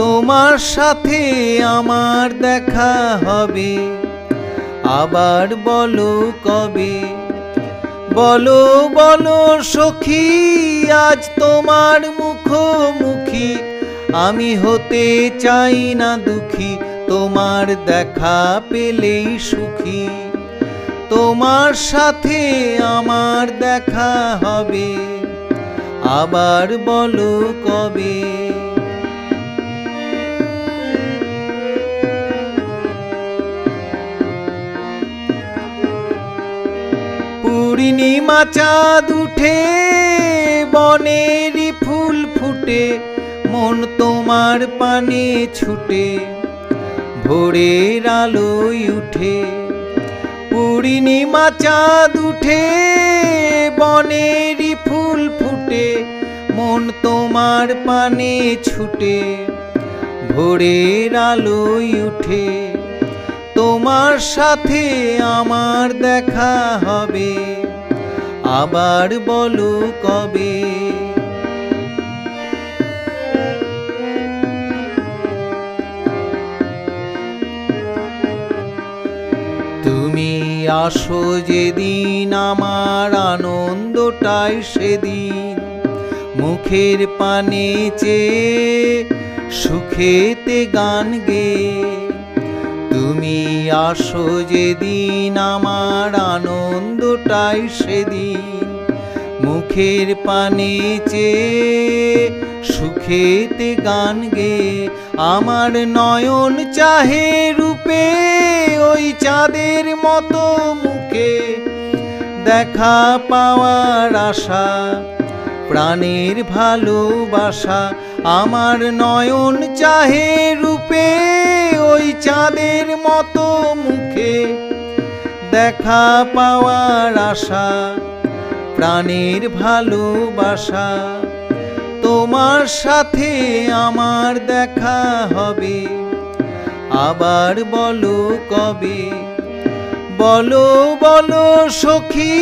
তোমার সাথে আমার দেখা হবে, আবার বলো কবে। বলো বলো সখী, আজ তোমার মুখোমুখি, আমি হতে চাই না দুঃখী, তোমার দেখা পেলেই সুখী। তোমার সাথে আমার দেখা হবে, আবার বলো কবে। পূর্ণিমা চাঁদ উঠে, বনেরই ফুল ফুটে, মন তোমার পানে ছুটে, ভোরের আলোয় উঠে। পূর্ণিমা চাঁদ উঠে, বনেরই ফুল ফুটে, মন তোমার পানে ছুটে, ভোরের আলোয় উঠে। তোমার সাথে আমার দেখা হবে, আবার বলো কবে। তুমি আসো যেদিন, আমার আনন্দটাই সেদিন, মুখের পানে চেয়ে সুখেতে গান গেয়ে। তুমি আসো যেদিন, আমার আনন্দটাই সেদিন, মুখের পানে চেয়ে সুখেতে গান গেয়ে। আমার নয়ন চাহে রূপে ওই চাঁদের মতো মুখে, দেখা পাওয়ার আশা প্রাণের ভালোবাসা। আমার নয়ন চাহে রূপে ওই চাঁদের মতো মুখে, দেখা পাওয়ার আশা প্রাণের ভালোবাসা। তোমার সাথে আমার দেখা হবে, আবার বলো কবে। বলো বলো সখী,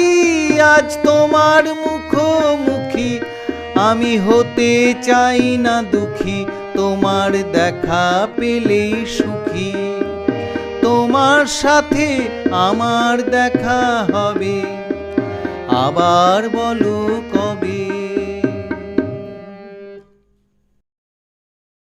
আজ তোমার মুখোমুখি, আমি হতে চাই না দুঃখী, তোমার দেখা পেলেই সুখী। তোমার সাথে আমার দেখা হবে, আবার বলো কবে।